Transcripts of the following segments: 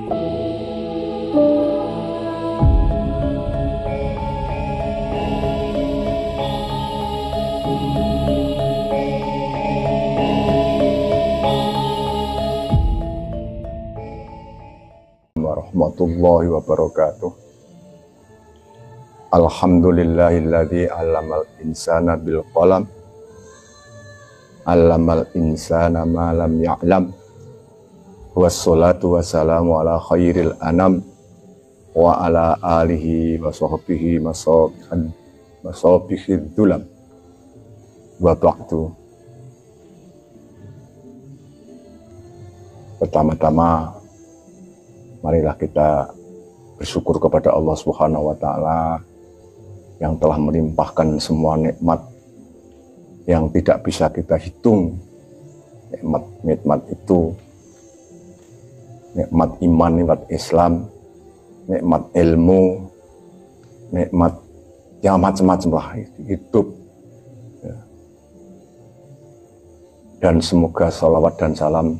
warahmatullahi wabarakatuh. Alhamdulillahilladzi 'allamal insana bil qalam, 'allamal insana ma lam ya'lam. Wassalatu wassalamu ala khairil anam wa ala alihi wa sahbihi masabihid dulam. Wa ba'du. Pertama-tama marilah kita bersyukur kepada Allah Subhanahu wa Ta'ala yang telah melimpahkan semua nikmat yang tidak bisa kita hitung. Nikmat itu nikmat iman, nikmat Islam, nikmat ilmu, nikmat yang macam-macam lah, hidup. Dan semoga salawat dan salam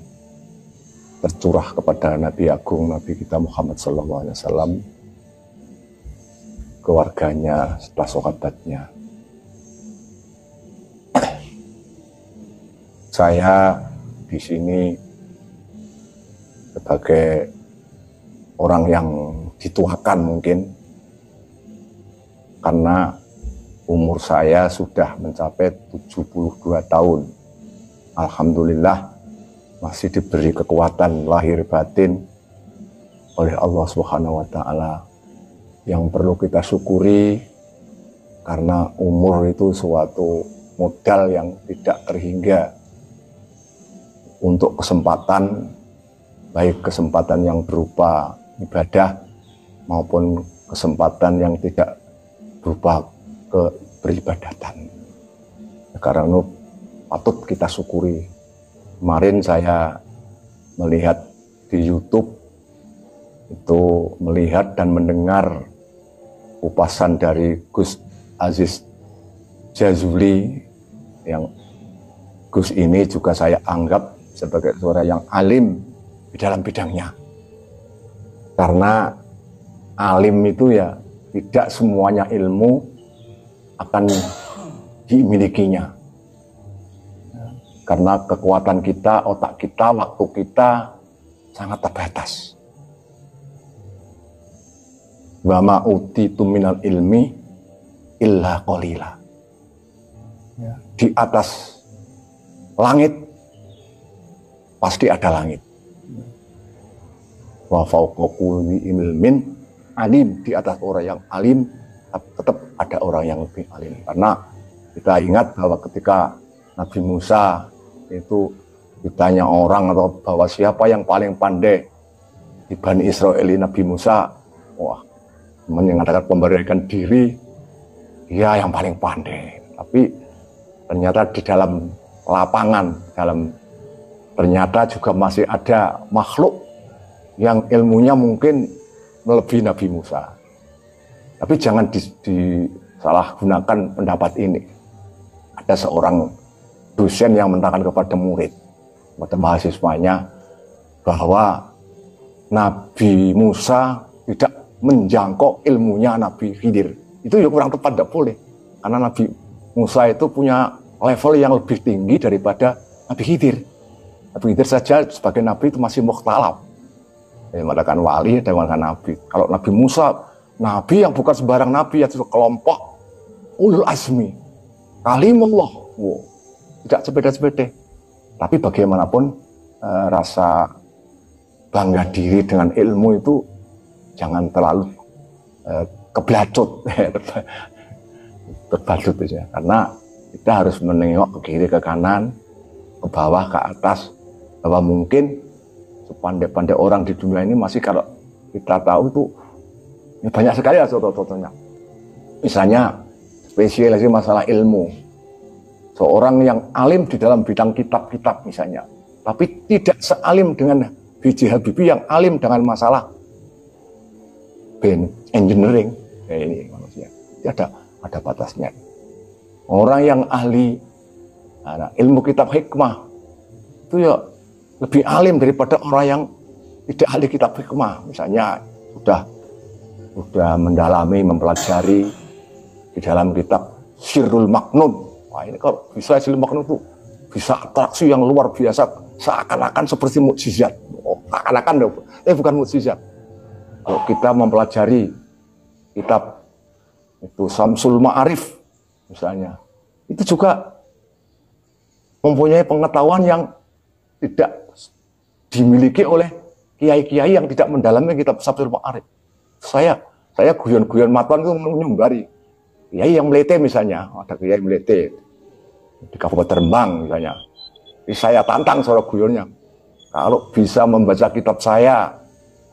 tercurah kepada Nabi Agung, Nabi kita Muhammad SAW, keluarganya, serta sahabatnya. Saya di sini sebagai orang yang dituakan mungkin, karena umur saya sudah mencapai 72 tahun. Alhamdulillah masih diberi kekuatan lahir batin oleh Allah Subhanahu wa Ta'ala, yang perlu kita syukuri, karena umur itu suatu modal yang tidak terhingga untuk kesempatan, baik kesempatan yang berupa ibadah maupun kesempatan yang tidak berupa beribadatan. Karena itu patut kita syukuri. Kemarin saya melihat di YouTube itu, melihat dan mendengar upasan dari Gus Aziz Jazuli, yang Gus ini juga saya anggap sebagai seorang yang alim di dalam bidangnya. Karena alim itu ya tidak semuanya ilmu akan dimilikinya. Karena kekuatan kita, otak kita, waktu kita sangat terbatas. Wa ma utitu minal ilmi illa qalila. Di atas langit pasti ada langit. Wa fawqa kulli ilmin alim. Di atas orang yang alim tetap ada orang yang lebih alim. Karena kita ingat bahwa ketika Nabi Musa itu ditanya orang atau bahwa siapa yang paling pandai di Bani Israel, Nabi Musa, wah, mengatakan pemberanian diri dia yang paling pandai. Tapi ternyata di dalam lapangan, ternyata juga masih ada makhluk yang ilmunya mungkin melebihi Nabi Musa. Tapi jangan disalahgunakan pendapat ini. Ada seorang dosen yang menerangkan kepada murid, kepada mahasiswanya, bahwa Nabi Musa tidak menjangkau ilmunya Nabi Khidir. Itu ya kurang tepat, tidak boleh. Karena Nabi Musa itu punya level yang lebih tinggi daripada Nabi Khidir. Nabi Khidir saja sebagai Nabi itu masih mukhtalaf. Mengatakan wali dan mengatakan Nabi. Kalau Nabi Musa, Nabi yang bukan sembarang Nabi, yaitu kelompok ulul azmi, kalimullah. Wow. Tidak sepede-sepede. Tapi bagaimanapun rasa bangga diri dengan ilmu itu jangan terlalu keblacut, terbacut saja. Karena kita harus menengok ke kiri, ke kanan, ke bawah, ke atas, bahwa mungkin sepandai-pandai orang di dunia ini masih, kalau kita tahu itu ya banyak sekali lah contoh-contohnya. Misalnya spesialisasi masalah ilmu. Seorang yang alim di dalam bidang kitab-kitab misalnya, tapi tidak sealim dengan B.J. Habibie yang alim dengan masalah engineering. Ini manusia, ada batasnya. Orang yang ahli ilmu kitab hikmah itu ya lebih alim daripada orang yang tidak ahli kitab hikmah, misalnya sudah mendalami, mempelajari di dalam kitab Sirrul Maknun. Wah, ini kalau bisa Sirrul Maknun itu bisa atraksi yang luar biasa, seakan-akan seperti mukjizat. Seakan-akan, bukan mukjizat. Kalau kita mempelajari kitab itu Samsul Ma'arif misalnya, itu juga mempunyai pengetahuan yang tidak dimiliki oleh kiai-kiai yang tidak mendalami kitab Samsul Ma'arif. Saya guyon-guyon matan itu menyumbari kiai yang melete misalnya, ada kiai melete di Kabupaten Rembang misalnya. Jadi saya tantang suara guyonnya, kalau bisa membaca kitab saya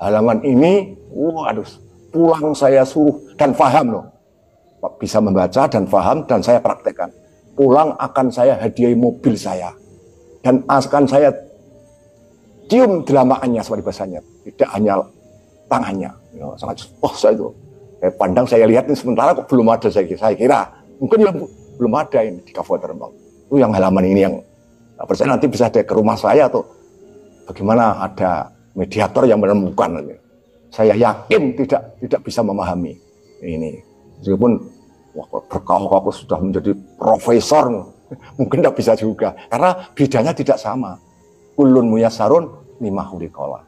halaman ini, waduh, pulang saya suruh dan paham loh. Bisa membaca dan paham dan saya praktekkan. Pulang akan saya hadiahi mobil saya dan akan saya cium delamaannya seperti bahasanya, tidak hanya tangannya. Ya, sangat, saya itu pandang, saya lihat ini sementara kok belum ada, saya kira mungkin ya belum ada ini di Kabupaten Rembang. Itu yang halaman ini yang percaya nanti bisa ada ke rumah saya atau bagaimana ada mediator yang menemukan. Saya yakin tidak bisa memahami ini. Meskipun berkau-kau sudah menjadi profesor, mungkin tidak bisa juga karena bedanya tidak sama. Kulun muyasarun lima hulikola.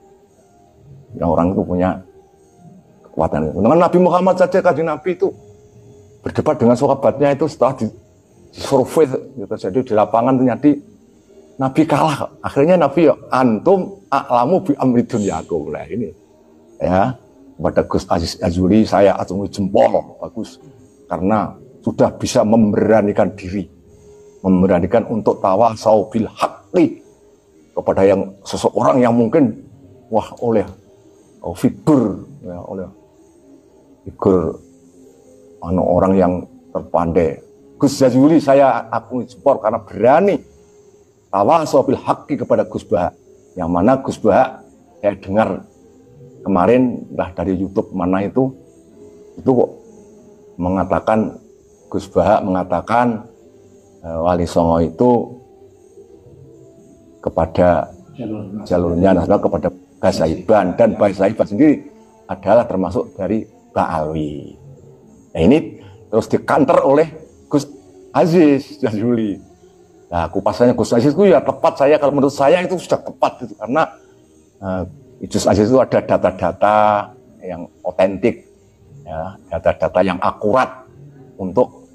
Yang orang itu punya kekuatan. Dengan Nabi Muhammad saja, Kanjeng Nabi itu berdebat dengan sahabatnya itu setelah disurvei gitu, jadi di lapangan ternyata Nabi kalah. Akhirnya Nabi antum a'lamu bi amri dunyakum. Nah ini ya, kepada Gus Aziz Azuli saya acungi jempol, bagus, karena sudah bisa memberanikan diri, memberanikan untuk tawasau bil haqqi kepada yang seseorang yang mungkin oleh figur ya, oleh figur orang yang terpandai. Gus Azuli saya akui jempol karena berani tawasau bil haqqi kepada Gus Bahak, yang mana Gus Bahak saya dengar kemarin dari YouTube mana itu kok mengatakan, Gus Bahak mengatakan Wali Songo itu kepada jalurnya nasional kepada Basaiban, dan Basaiban sendiri adalah termasuk dari Ba'alwi. Nah ini terus dikanter oleh Gus Aziz Jazuli. Nah kupasannya Gus Aziz itu ya tepat, saya kalau menurut saya itu sudah tepat itu, karena Gus Aziz itu ada data-data yang otentik, ya, data-data yang akurat untuk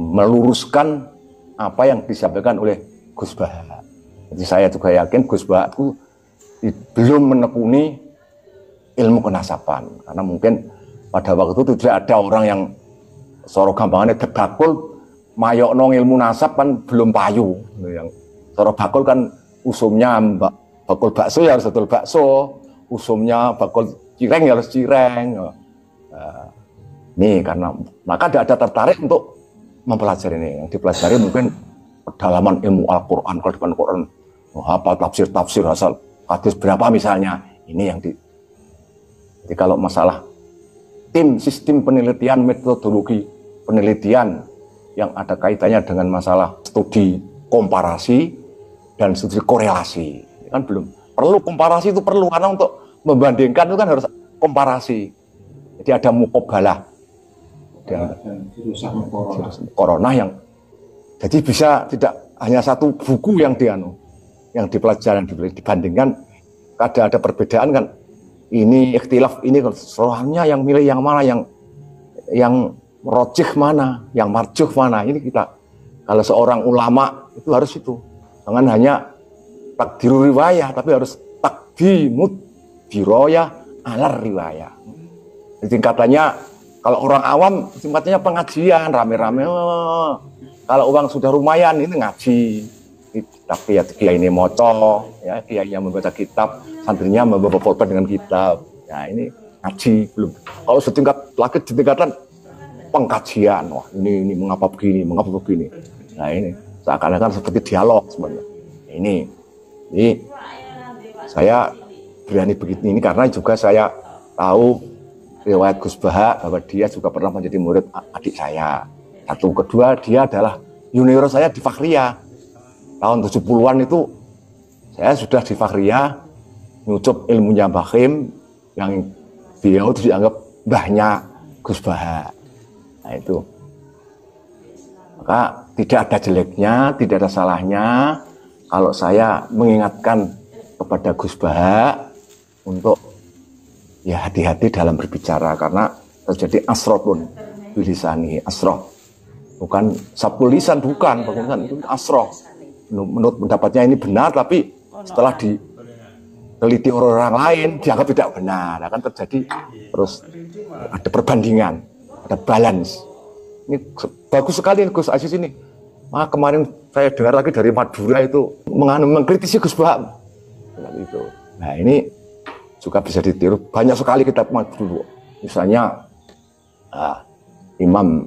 meluruskan apa yang disampaikan oleh Gus Bahak. Jadi saya juga yakin Gus Bahak itu belum menekuni ilmu kenasaban, karena mungkin pada waktu itu tidak ada orang yang soro gampangannya debakul mayokno ilmu nasab kan belum payu. Yang soro bakul kan usumnya bakul bakso ya harus betul bakso, usumnya bakul cireng ya harus cireng. Nih karena maka ada tertarik untuk mempelajari ini. Yang dipelajari mungkin pedalaman ilmu Al-Quran, kalau depan Quran, apa tafsir asal hadis berapa misalnya, ini yang jadi kalau masalah sistem penelitian, metodologi penelitian yang ada kaitannya dengan masalah studi komparasi dan studi korelasi, kan belum perlu. Komparasi itu perlu karena untuk membandingkan itu kan harus komparasi. Jadi ada mukobalah dan corona yang jadi bisa tidak hanya satu buku yang dipelajari, dibandingkan ada perbedaan kan. Ini ikhtilaf ini soalnya yang milih yang mana, yang rojih mana, yang marjuh mana. Ini kita kalau seorang ulama itu harus itu, jangan hanya takdiru riwayah, tapi harus takdimut diroyah alar riwayah. Tingkatannya kalau orang awam tingkatannya pengajian rame-rame. Kalau orang sudah lumayan ini ngaji. Tapi ya kiai ini moco, ya kiai yang membaca kitab, santrinya membawa pulpen dengan kitab. Ya ini ngaji belum. Kalau setingkat lagi di tingkatan pengkajian, wah ini mengapa begini. Nah ini seakan-akan seperti dialog sebenarnya. Ini saya berani begitu ini karena juga saya tahu riwayat Gus Bahak bahwa dia juga pernah menjadi murid adik saya. Satu, kedua dia adalah junior saya di Fakhriyah. Tahun 70-an itu saya sudah di Fakhriyah nyucup ilmunya Bahim, yang beliau itu dianggap mbahnya Gus Baha. Nah itu. Maka tidak ada jeleknya, tidak ada salahnya kalau saya mengingatkan kepada Gus Baha untuk ya hati-hati dalam berbicara, karena terjadi asrotun bilisani, asroh. Bukan sabkul lisan, bukan, itu asroh. Menurut pendapatnya ini benar, tapi setelah diteliti orang lain dianggap tidak benar. Akan terjadi terus ada perbandingan, ada balance. Ini bagus sekali Gus Aziz ini. Kemarin saya dengar lagi dari Madura itu mengkritisi Gus Baha. Nah ini juga bisa ditiru. Banyak sekali kitab dulu. Misalnya Imam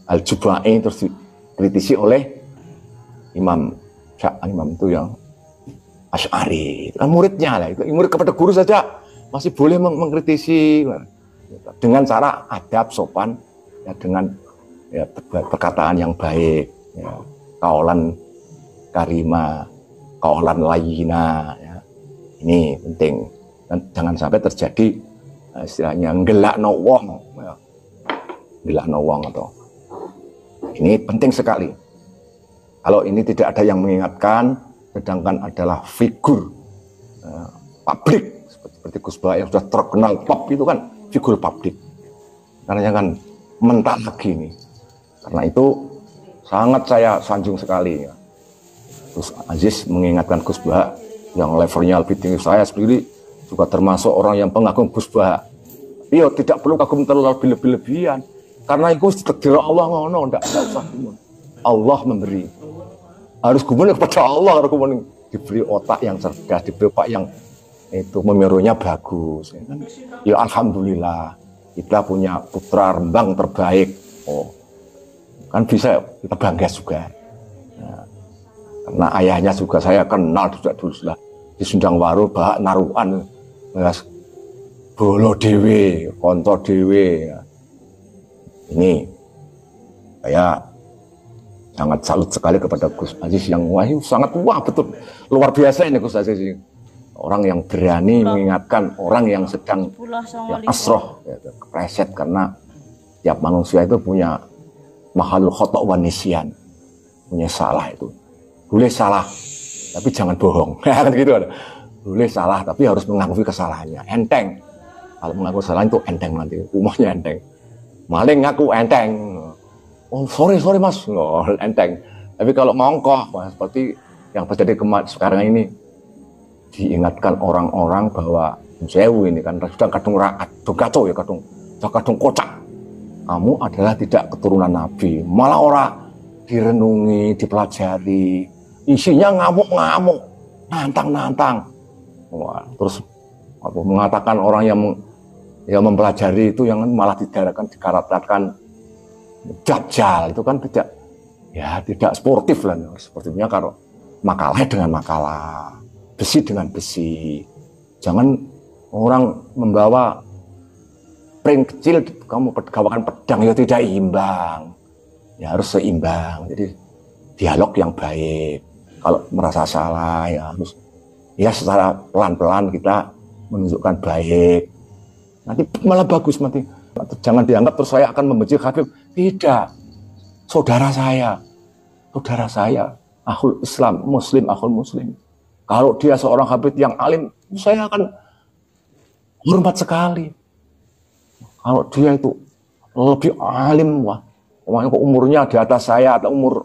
Al-Jubai terus dikritisi oleh Imam itu yang Asy'ari. Itu kan muridnya lah. Itu murid kepada guru saja masih boleh mengkritisi dengan cara adab, sopan, ya, dengan ya, perkataan yang baik, ya, kaulan karima, kaulan layina, ya. Ini penting, dan jangan sampai terjadi istilahnya nggelakno wong, ya. Nggelakno wong atau ini penting sekali. Kalau ini tidak ada yang mengingatkan, sedangkan adalah figur publik seperti Gus Baha yang sudah terkenal pop, itu kan figur publik. Karena jangan mentah lagi nih. Karena itu sangat saya sanjung sekali. Ya. Gus Aziz mengingatkan Gus Baha yang levelnya lebih tinggi. Saya sendiri juga termasuk orang yang pengagum Gus Baha. Iya, tidak perlu kagum terlalu lebih-lebihan. Karena itu takdir Allah ngono, tidak usah gumun. Allah memberi. Harus gumun kepada Allah, harus gumun, diberi otak yang cerdas, diberi otak yang itu memirunya bagus. Ya alhamdulillah kita punya putra Rembang terbaik. Oh, kan bisa kita bangga juga. Nah, karena ayahnya juga saya kenal juga dulu sudah di Sundangwaru, Bahak Naruan, Bolo Dewe, Konto Dewe. Ini saya sangat salut sekali kepada Gus Aziz yang sangat betul, luar biasa ini Gus Aziz ini. Orang yang berani mengingatkan orang yang sedang ya, asroh, ya, kepleset, karena tiap manusia itu punya mahalul khotok wa nisyan, punya salah itu. Boleh salah, tapi jangan bohong. Kan gitu ada. Boleh salah, tapi harus mengakui kesalahannya. Enteng. Kalau mengaku kesalahan itu enteng nanti, umumnya enteng. Maling ngaku enteng. Oh sorry mas, oh, enteng. Tapi kalau mongkok, seperti yang terjadi sekarang ini, diingatkan orang-orang bahwa Sewu ini kan sudah kadung raat, kacau ya, kadung kocak. Kamu adalah tidak keturunan Nabi, malah orang direnungi, dipelajari, isinya ngamuk-ngamuk, nantang-nantang. Wah, terus mengatakan orang yang mempelajari itu yang malah dikaratkan dajjal, itu kan tidak sportif lah. Sepertinya kalau makalah dengan makalah, besi dengan besi. Jangan orang membawa pring kecil, kamu gawakan pedang, ya tidak imbang. Ya harus seimbang. Jadi dialog yang baik. Kalau merasa salah ya harus ya secara pelan-pelan kita menunjukkan baik. Nanti malah bagus nanti. Jangan dianggap terus saya akan membenci Habib. Tidak. Saudara saya, akhul Islam, Muslim, akhul Muslim. Kalau dia seorang Habib yang alim, saya akan hormat sekali. Kalau dia itu lebih alim, wah, umurnya di atas saya atau umur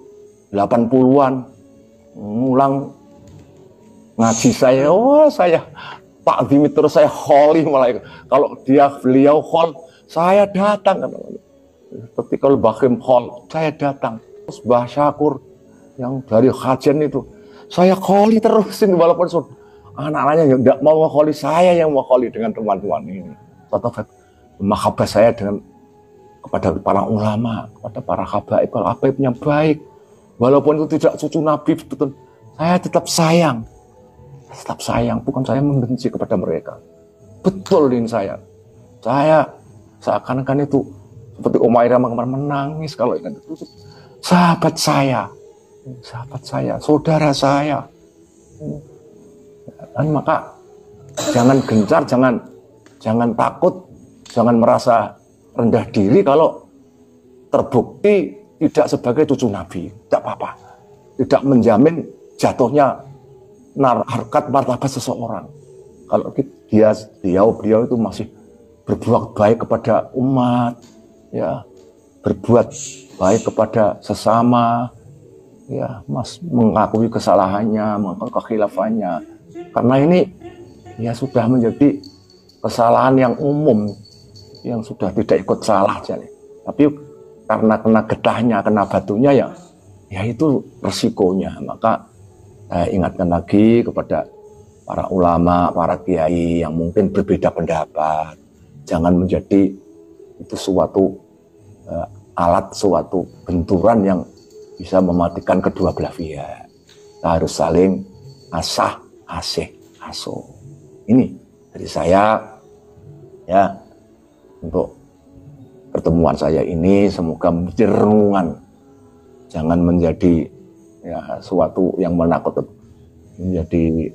80-an, ngulang ngaji saya, wah saya Pak Dimi terus saya kholi malah. Kalau beliau khol, saya datang. Seperti kalau Bahim khol, saya datang. Terus Mbah Syakur yang dari Kajen itu, saya kholi terusin walaupun anak-anaknya yang tidak mau kholi, saya yang mau kholi dengan teman-teman ini. Contoh mahabbah saya kepada para ulama, kepada para habaib yang baik. Walaupun itu tidak cucu Nabi, betul, saya tetap sayang. Tetap sayang, bukan saya membenci kepada mereka. Betul ini saya. Saya seakan-akan itu seperti Umairah kemarin menangis kalau ingat itu. Sahabat saya, saudara saya. Dan maka jangan gencar, jangan takut, jangan merasa rendah diri kalau terbukti tidak sebagai cucu Nabi. Tidak apa-apa. Tidak menjamin jatuhnya harkat martabat seseorang. Kalau beliau itu masih berbuat baik kepada umat, ya, berbuat baik kepada sesama, ya, mengakui kesalahannya, mengakui kekhilafannya. Karena ini ya sudah menjadi kesalahan yang umum, yang sudah tidak ikut salah. Tapi karena kena getahnya, kena batunya, ya itu resikonya. Maka saya ingatkan lagi kepada para ulama, para kiai yang mungkin berbeda pendapat. Jangan menjadi itu suatu alat, suatu benturan yang bisa mematikan kedua belah pihak. Kita harus saling asah, asih, asuh. Ini dari saya, ya, untuk pertemuan saya ini semoga menjadi renungan. Jangan menjadi ya suatu yang menakutkan, menjadi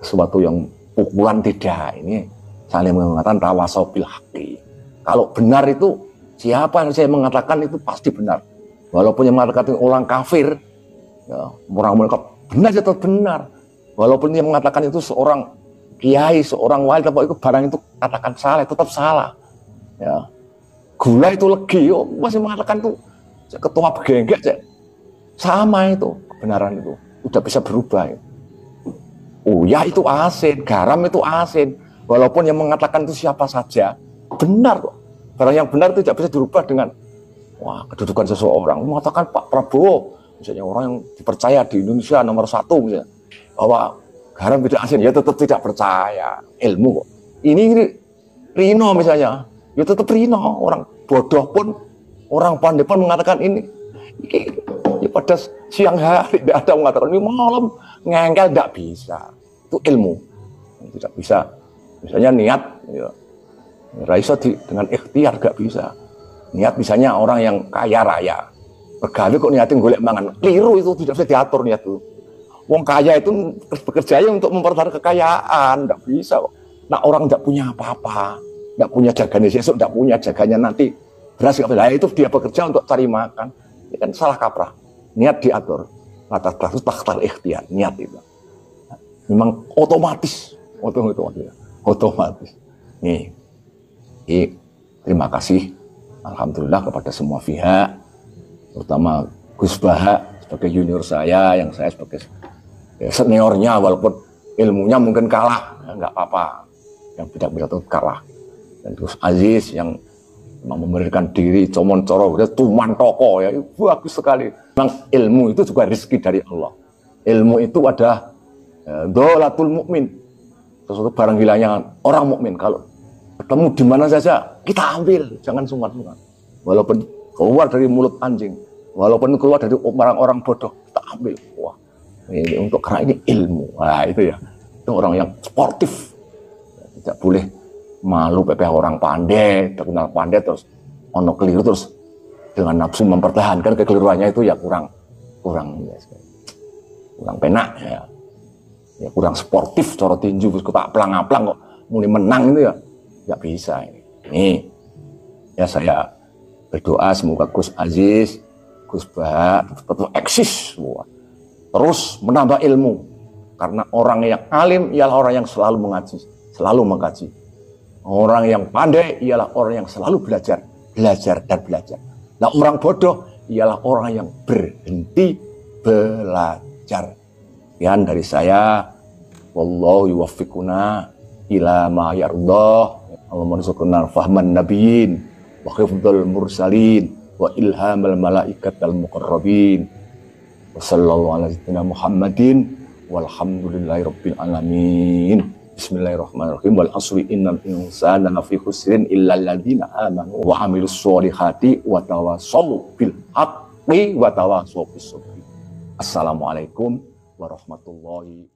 sesuatu yang pukulan, tidak. Ini saling mengatakan tawasau bil haqqi. Kalau benar itu, siapa yang saya mengatakan itu pasti benar. Walaupun yang mengatakan itu orang kafir, ya, orang mereka benar atau benar. Walaupun yang mengatakan itu seorang kiai, seorang wali, tapi itu barang itu katakan salah, tetap salah. Ya. Gula itu legi, masih mengatakan itu ketua begenggek, sama itu kebenaran itu udah bisa berubah. Ya. Uyah itu asin, garam itu asin. Walaupun yang mengatakan itu siapa saja, benar kok. Barang yang benar itu tidak bisa dirubah dengan kedudukan seseorang. Mengatakan Pak Prabowo, misalnya orang yang dipercaya di Indonesia nomor 1, misalnya, bahwa garam tidak asin, ya tetap tidak percaya. Ilmu kok. Ini Rino misalnya, ya tetap Rino. Orang bodoh pun, orang pandai pun mengatakan ini ya pada siang hari tidak ada mengatakan ini, malam ngengkel, tidak bisa. Itu ilmu, tidak bisa. Misalnya niat, ya, Raisa dengan ikhtiar gak bisa. Niat misalnya orang yang kaya raya, begali kok niatin golek mangan, keliru, itu tidak bisa diatur niat itu. Wong kaya itu bekerjanya untuk mempertahankan kekayaan, tidak bisa kok. Nah orang tidak punya apa-apa, tidak punya jaganya besok, tidak punya jaganya nanti, beras gak bisa, itu dia bekerja untuk cari makan. Ini kan salah kaprah. Niat diatur, atas itu takhtal ikhtiar, niat itu. Memang otomatis. Nih, terima kasih, alhamdulillah kepada semua pihak, terutama Gus Baha sebagai junior saya, yang saya sebagai seniornya, walaupun ilmunya mungkin kalah, ya, nggak apa-apa, yang tidak bisa kalah. Dan Gus Aziz yang memang memberikan diri, comon coro, tuman toko, ya bagus sekali. Memang ilmu itu juga rezeki dari Allah. Ilmu itu adalah dolatul mukmin. Sesuatu barang hilangnya orang mukmin. Kalau ketemu di mana saja kita ambil, jangan sungkan-sungkan. Walaupun keluar dari mulut anjing, walaupun keluar dari orang-orang bodoh, kita ambil. Wah, ini untuk, karena ini ilmu. Nah itu ya, itu orang yang sportif. Tidak boleh malu pepeh orang pandai, terkenal pandai terus ono keliru terus dengan nafsu mempertahankan kekeliruannya, itu ya kurang penak ya. Ya kurang sportif, coro tinju, kita aplang-aplang kok mulai menang itu ya, nggak bisa ini. Ya saya berdoa semoga Gus Aziz, Gus Bah tetap eksis semua, terus menambah ilmu, karena orang yang alim ialah orang yang selalu mengaji, selalu mengkaji. Orang yang pandai ialah orang yang selalu belajar dan belajar. Nah orang bodoh ialah orang yang berhenti belajar. Sekian dari saya. Wallahu yuwaffiquna ila ma yardah. Allahumma rizqna fahman nabiyyin wa hifdzal mursalin wa ilhamal malaikatal muqarrabin. Wa sallallahu ala sayyidina Muhammadin walhamdulillahi rabbil alamin. Bismillahirrahmanirrahim. Wal asri innal insana lafi khusrin illa alladziina amanu wa 'amilus sholihati wa tawassaw bil haqqi wa tawassaw bis sabr. Assalamualaikum warahmatullahi wabarakatuh.